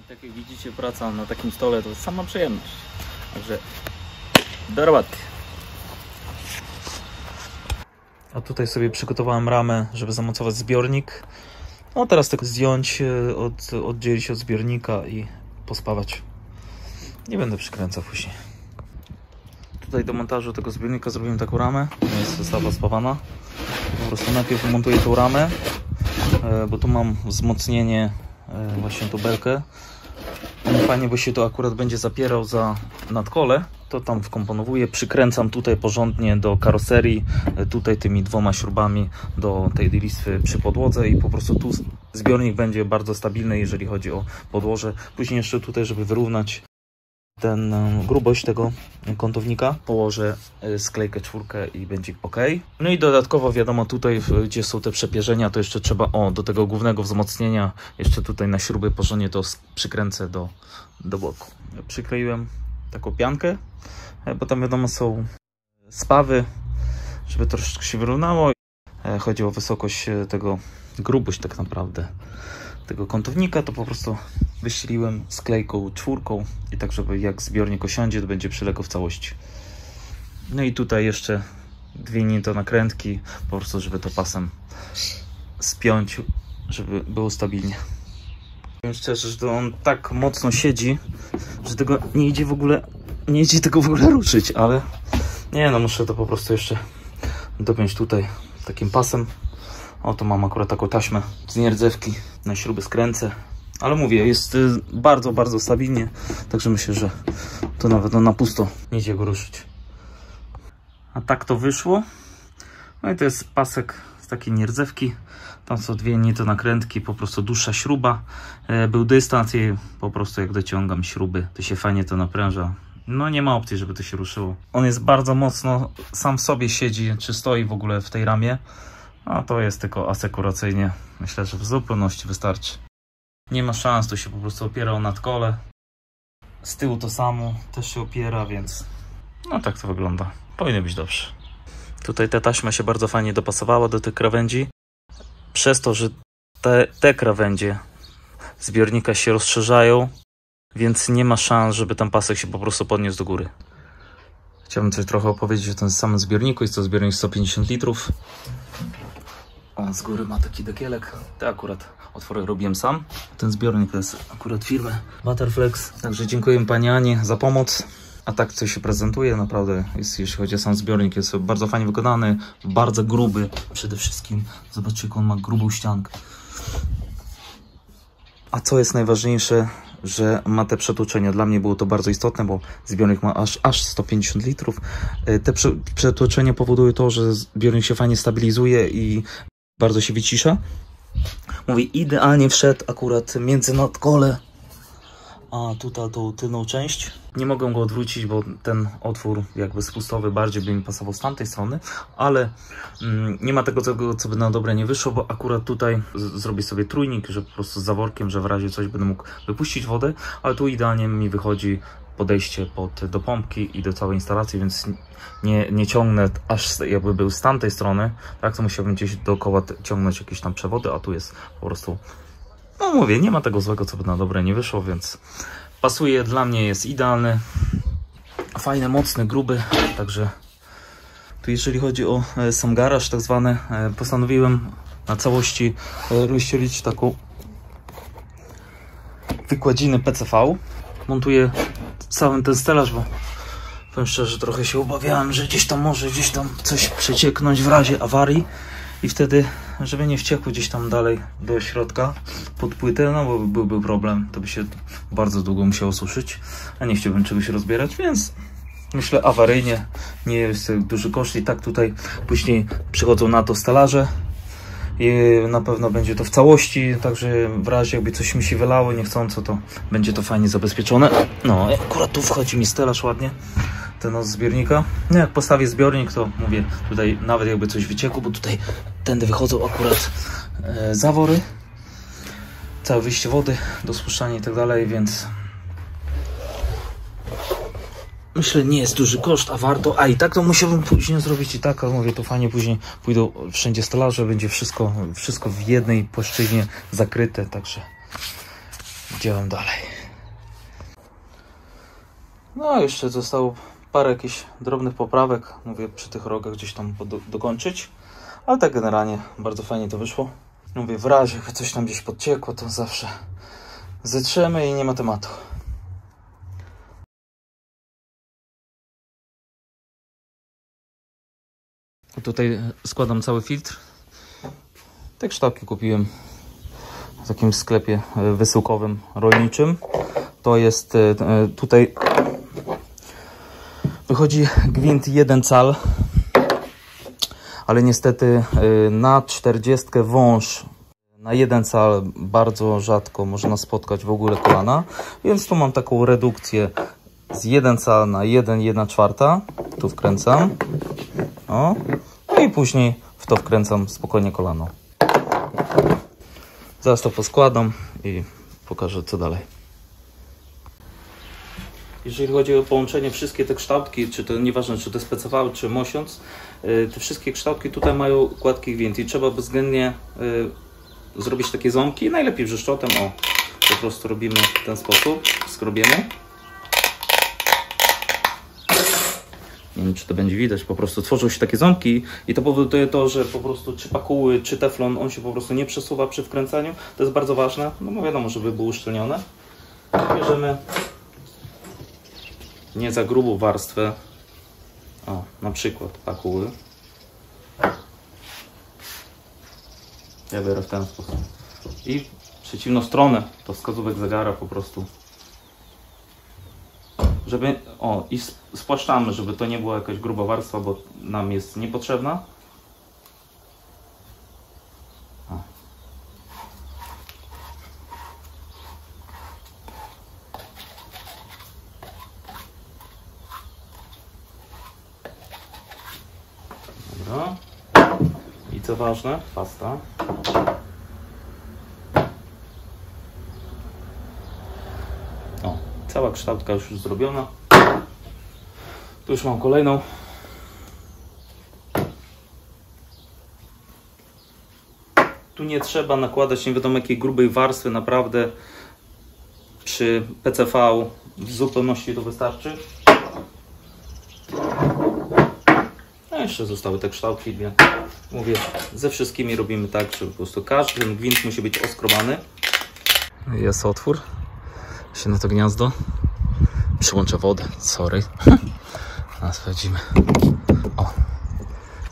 Tak jak widzicie, praca na takim stole to jest sama przyjemność. Także do roboty. A tutaj sobie przygotowałem ramę, żeby zamocować zbiornik. No teraz tylko zdjąć, oddzielić od zbiornika i pospawać. Nie będę przykręcał później. Tutaj do montażu tego zbiornika zrobiłem taką ramę. Została spawana. Po prostu najpierw montuję tą ramę, bo tu mam wzmocnienie, właśnie tą belkę. Fajnie, bo się to akurat będzie zapierał za nadkole. To tam wkomponowuję, przykręcam tutaj porządnie do karoserii, tutaj tymi dwoma śrubami do tej listwy przy podłodze i po prostu tu zbiornik będzie bardzo stabilny, jeżeli chodzi o podłoże. Później jeszcze tutaj, żeby wyrównać grubość tego kątownika, położę sklejkę 4 i będzie ok. No i dodatkowo wiadomo, tutaj gdzie są te przepierzenia, to jeszcze trzeba do tego głównego wzmocnienia jeszcze tutaj na śruby porządnie to przykręcę do boku. Przykleiłem taką piankę, bo tam wiadomo są spawy, żeby troszeczkę się wyrównało. Chodzi o wysokość grubość tak naprawdę tego kątownika, to po prostu wyścieliłem sklejką 4 i tak, żeby jak zbiornik osiądzie, to będzie przyległ w całości. No i tutaj jeszcze 2 nakrętki, po prostu żeby to pasem spiąć, żeby było stabilnie. Powiem szczerze, że to on tak mocno siedzi, że tego nie idzie tego w ogóle ruszyć, ale nie no, muszę to po prostu jeszcze dopiąć tutaj takim pasem. Oto mam akurat taką taśmę z nierdzewki, na śruby skręcę, ale mówię, jest bardzo, bardzo stabilnie, także myślę, że to nawet na pusto nie idzie go ruszyć. A tak to wyszło. No i to jest pasek z takiej nierdzewki, tam są 2 nakrętki, po prostu dłuższa śruba, był dystans i po prostu jak dociągam śruby, to się fajnie to napręża. No nie ma opcji, żeby to się ruszyło. On jest bardzo mocno, sam w sobie siedzi, czy stoi w ogóle w tej ramie. A to jest tylko asekuracyjnie. Myślę, że w zupełności wystarczy. Nie ma szans, tu się po prostu opiera o nadkole. Z tyłu to samo też się opiera, więc no tak to wygląda. Powinno być dobrze. Tutaj ta taśma się bardzo fajnie dopasowała do tych krawędzi. Przez to, że te krawędzie zbiornika się rozszerzają, więc nie ma szans, żeby ten pasek się po prostu podniósł do góry. Chciałbym coś trochę opowiedzieć o tym samym zbiorniku. Jest to zbiornik 150 litrów. On z góry ma taki dekielek. Te akurat otwory robiłem sam. Ten zbiornik to jest akurat firmy Waterflex. Także dziękuję pani Ani za pomoc. A tak coś się prezentuje. Naprawdę jest, jeśli chodzi o sam zbiornik, jest bardzo fajnie wykonany. Bardzo gruby przede wszystkim. Zobaczcie, jak on ma grubą ściankę. A co jest najważniejsze, że ma te przetłuczenia. Dla mnie było to bardzo istotne, bo zbiornik ma aż 150 litrów. Te przetłuczenia powodują to, że zbiornik się fajnie stabilizuje i bardzo się wycisza. Mówię, idealnie wszedł akurat między nadkole a tutaj tą tylną część. Nie mogę go odwrócić, bo ten otwór jakby spustowy bardziej by mi pasował z tamtej strony, ale nie ma tego, co by na dobre nie wyszło, bo akurat tutaj zrobię sobie trójnik, że po prostu z zaworkiem, że w razie coś będę mógł wypuścić wodę, ale tu idealnie mi wychodzi podejście do pompki i do całej instalacji, więc nie ciągnę aż jakby był z tamtej strony, tak, to musiałbym gdzieś dookoła ciągnąć jakieś tam przewody, a tu jest po prostu, no mówię, nie ma tego złego, co by na dobre nie wyszło, więc pasuje, dla mnie jest idealny, fajny, mocny, gruby, także tu jeżeli chodzi o sam garaż tak zwany, postanowiłem na całości rozścielić taką wykładzinę PCV. Montuję cały ten stelaż, bo powiem szczerze, trochę się obawiałem, że gdzieś tam może coś przecieknąć w razie awarii i wtedy, żeby nie wciekło gdzieś tam dalej do środka pod płytę, no bo byłby problem, to by się bardzo długo musiało suszyć, a nie chciałbym czegoś rozbierać, więc myślę awaryjnie, nie jest duży koszt i tak tutaj później przychodzą na to stelaże i na pewno będzie to w całości, także w razie jakby coś mi się wylało niechcąco, to będzie to fajnie zabezpieczone. No akurat tu wchodzi mi stelaż ładnie, ten od zbiornika. No jak postawię zbiornik, to mówię, tutaj nawet jakby coś wyciekło, bo tutaj tędy wychodzą akurat zawory, całe wyjście wody do spuszczania i tak dalej, więc myślę, nie jest duży koszt, a warto. A i tak to musiałbym później zrobić i tak, ale mówię, to fajnie później pójdą wszędzie stelaże, będzie wszystko w jednej płaszczyźnie zakryte, także działam dalej. No jeszcze zostało parę jakichś drobnych poprawek, mówię, przy tych rogach gdzieś tam dokończyć, ale tak generalnie bardzo fajnie to wyszło. Mówię, w razie jak coś tam gdzieś podciekło, to zawsze zetrzemy i nie ma tematu. Tutaj składam cały filtr. Te kształki kupiłem w takim sklepie wysyłkowym rolniczym. To jest tutaj wychodzi gwint 1 cal, ale niestety na 40 wąż na 1 cal bardzo rzadko można spotkać w ogóle kolana, więc tu mam taką redukcję z 1 cal na 1/4. Tu wkręcam. O. No i później w to wkręcam spokojnie kolano. Zaraz to poskładam i pokażę co dalej. Jeżeli chodzi o połączenie, wszystkie te kształtki, czy to nieważne, czy to jest PCV, czy mosiąc, te wszystkie kształtki tutaj mają kładki gwint i trzeba bezwzględnie zrobić takie ząbki, najlepiej wrzeszczotem. O, po prostu robimy w ten sposób, skrobiemy. Nie wiem, czy to będzie widać, po prostu tworzą się takie ząbki i to powoduje to, że po prostu czy pakuły, czy teflon, on się po prostu nie przesuwa przy wkręcaniu. To jest bardzo ważne, no bo wiadomo, żeby było uszczelnione. Bierzemy nie za grubą warstwę, o, na przykład pakuły. Ja biorę w ten sposób. I w przeciwną stronę, to wskazówek zegara po prostu. Żeby, o, i spłaszczamy, żeby to nie była jakaś gruba warstwa, bo nam jest niepotrzebna. O. Dobra. I co ważne, pasta. O, cała kształtka już zrobiona. Tu już mam kolejną. Tu nie trzeba nakładać nie wiadomo jakiej grubej warstwy, naprawdę przy PCV w zupełności to wystarczy. A jeszcze zostały te kształtki dwie. Mówię, ze wszystkimi robimy tak, że po prostu każdy ten gwint musi być oskrobany. Jest otwór. Się na to gniazdo. Przyłączę wodę, sorry. A sprawdzimy. O,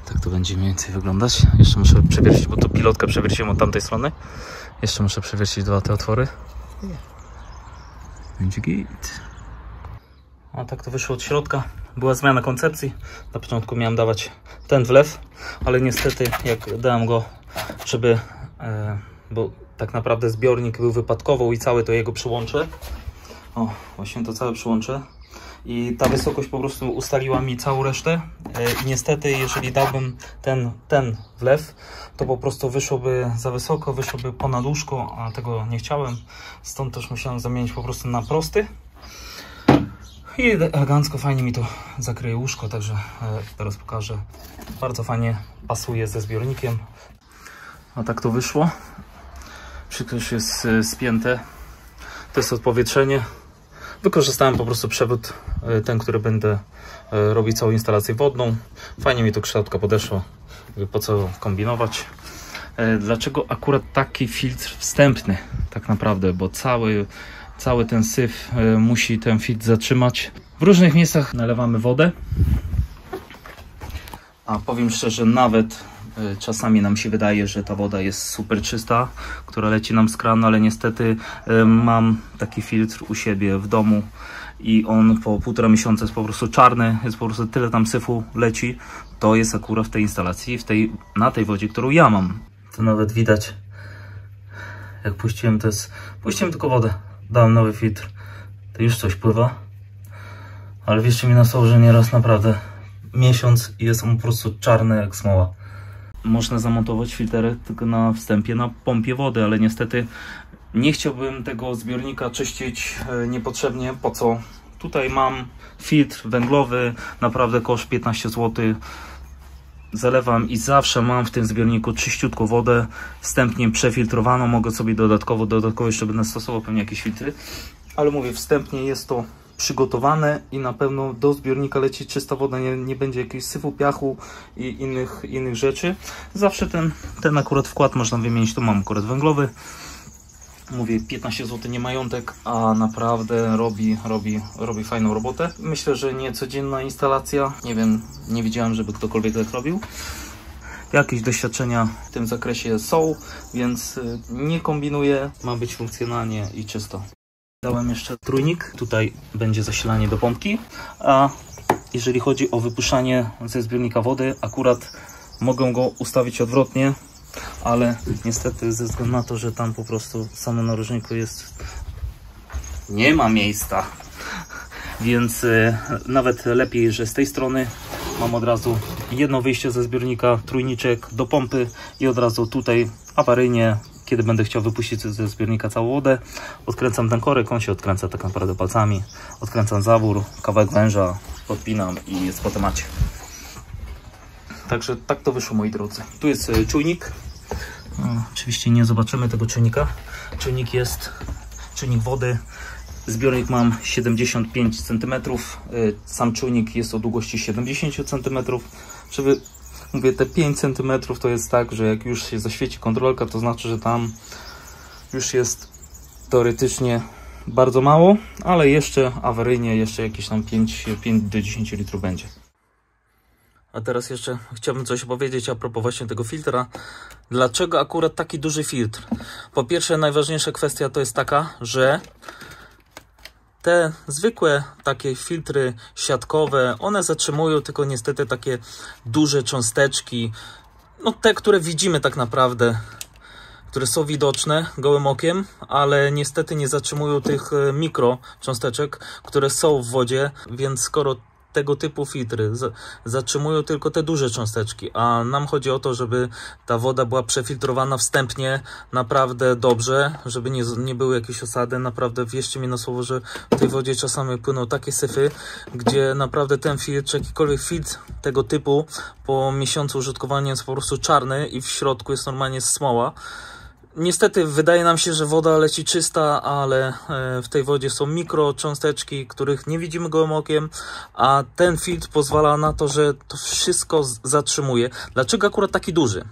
tak to będzie mniej więcej wyglądać. Jeszcze muszę przewiercić, bo tu pilotkę przewierciłem od tamtej strony. Jeszcze muszę przewiercić dwa te otwory. Będzie git. A tak to wyszło od środka. Była zmiana koncepcji. Na początku miałem dawać ten wlew, ale niestety jak dałem go, żeby, bo tak naprawdę zbiornik był wypadkową i całe to jego przyłącze. O, właśnie to całe przyłącze. I ta wysokość po prostu ustaliła mi całą resztę. I niestety, jeżeli dałbym ten wlew, to po prostu wyszłoby za wysoko, wyszłoby ponad łóżko, a tego nie chciałem. Stąd też musiałem zamienić po prostu na prosty. I elegancko, fajnie mi to zakryje łóżko, także teraz pokażę. Bardzo fajnie pasuje ze zbiornikiem. A tak to wyszło. Wszystko już jest spięte. To jest odpowietrzenie. Wykorzystałem po prostu przewód, ten, który będę robić całą instalację wodną. Fajnie mi to kształtka podeszła. Po co kombinować. Dlaczego akurat taki filtr wstępny tak naprawdę, bo cały ten syf musi ten filtr zatrzymać. W różnych miejscach nalewamy wodę. A powiem szczerze, nawet czasami nam się wydaje, że ta woda jest super czysta, która leci nam z kranu, ale niestety mam taki filtr u siebie w domu i on po 1,5 miesiąca jest po prostu czarny, jest po prostu tyle tam syfu leci. To jest akurat w tej instalacji, na tej wodzie, którą ja mam. To nawet widać, jak puściłem, puściłem tylko wodę, dałem nowy filtr, to już coś pływa, ale wierzcie mi na słowo, że nieraz naprawdę miesiąc i jest on po prostu czarny jak smoła. Można zamontować filterek tylko na wstępie, na pompie wody, ale niestety nie chciałbym tego zbiornika czyścić niepotrzebnie. Po co? Tutaj mam filtr węglowy, naprawdę koszt 15 zł. Zalewam i zawsze mam w tym zbiorniku czyściutką wodę, wstępnie przefiltrowaną. Mogę sobie dodatkowo jeszcze będę stosował pewnie jakieś filtry, ale mówię, wstępnie jest to przygotowane i na pewno do zbiornika leci czysta woda, nie będzie jakiegoś syfu, piachu i innych rzeczy. Zawsze ten akurat wkład można wymienić, tu mam akurat węglowy. Mówię, 15 zł nie majątek, a naprawdę robi fajną robotę. Myślę, że nie codzienna instalacja, nie wiem, nie widziałem, żeby ktokolwiek tak robił. Jakieś doświadczenia w tym zakresie są, więc nie kombinuję, ma być funkcjonalnie i czysto. Dałem jeszcze trójnik, tutaj będzie zasilanie do pompki, a jeżeli chodzi o wypuszczanie ze zbiornika wody, akurat mogę go ustawić odwrotnie, ale niestety ze względu na to, że tam po prostu w samym narożniku nie ma miejsca, więc nawet lepiej, że z tej strony mam od razu jedno wyjście ze zbiornika, trójniczek do pompy i od razu tutaj awaryjnie, kiedy będę chciał wypuścić ze zbiornika całą wodę, odkręcam ten korek, on się odkręca tak naprawdę palcami, odkręcam zawór, kawałek węża, podpinam i jest po temacie. Także tak to wyszło, moi drodzy. Tu jest czujnik. Oczywiście nie zobaczymy tego czujnika. Czujnik wody. Zbiornik mam 75 cm. Sam czujnik jest o długości 70 cm. Żeby, mówię, te 5 cm to jest tak, że jak już się zaświeci kontrolka, to znaczy, że tam już jest teoretycznie bardzo mało, ale jeszcze awaryjnie jeszcze jakieś tam 5 do 10 litrów będzie. A teraz jeszcze chciałbym coś opowiedzieć a propos właśnie tego filtra. Dlaczego akurat taki duży filtr? Po pierwsze, najważniejsza kwestia to jest taka, że te zwykłe takie filtry siatkowe, one zatrzymują tylko niestety takie duże cząsteczki, no te, które widzimy tak naprawdę, które są widoczne gołym okiem, ale niestety nie zatrzymują tych mikrocząsteczek, które są w wodzie, więc skoro tego typu filtry zatrzymują tylko te duże cząsteczki, a nam chodzi o to, żeby ta woda była przefiltrowana wstępnie naprawdę dobrze, żeby nie były jakieś osady. Naprawdę wierzcie mi na słowo, że w tej wodzie czasami płyną takie syfy, gdzie naprawdę ten filtr, czy jakikolwiek filtr tego typu po miesiącu użytkowania jest po prostu czarny i w środku jest normalnie smoła. Niestety wydaje nam się, że woda leci czysta, ale w tej wodzie są mikrocząsteczki, których nie widzimy gołym okiem, a ten filtr pozwala na to, że to wszystko zatrzymuje. Dlaczego akurat taki duży?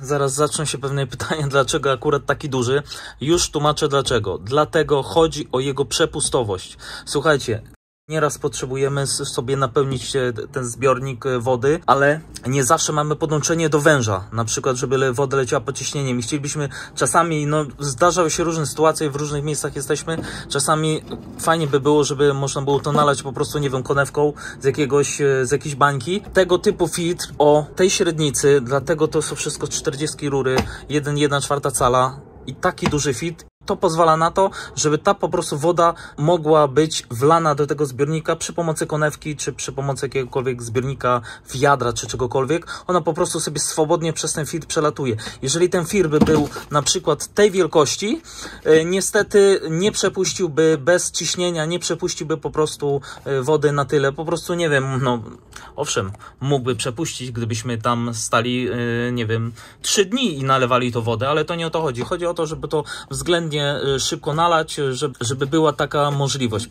Zaraz zaczną się pewne pytania, dlaczego akurat taki duży. Już tłumaczę dlaczego. Dlatego chodzi o jego przepustowość. Słuchajcie, nieraz potrzebujemy sobie napełnić ten zbiornik wody, ale nie zawsze mamy podłączenie do węża, na przykład żeby woda leciała pod ciśnieniem i chcielibyśmy czasami, no zdarzały się różne sytuacje, w różnych miejscach jesteśmy, czasami fajnie by było, żeby można było to nalać po prostu, nie wiem, konewką z jakiejś bańki. Tego typu filtr o tej średnicy, dlatego to są wszystko 40 rury, 1,1/4 cala i taki duży filtr. To pozwala na to, żeby ta po prostu woda mogła być wlana do tego zbiornika przy pomocy konewki, czy przy pomocy jakiegokolwiek zbiornika, wiadra, czy czegokolwiek. Ona po prostu sobie swobodnie przez ten filtr przelatuje. Jeżeli ten filtr by był na przykład tej wielkości, niestety nie przepuściłby bez ciśnienia, nie przepuściłby po prostu wody na tyle. Po prostu nie wiem, no owszem, mógłby przepuścić, gdybyśmy tam stali, nie wiem, 3 dni i nalewali to wodę, ale to nie o to chodzi. Chodzi o to, żeby to względnie szybko nalać, żeby była taka możliwość.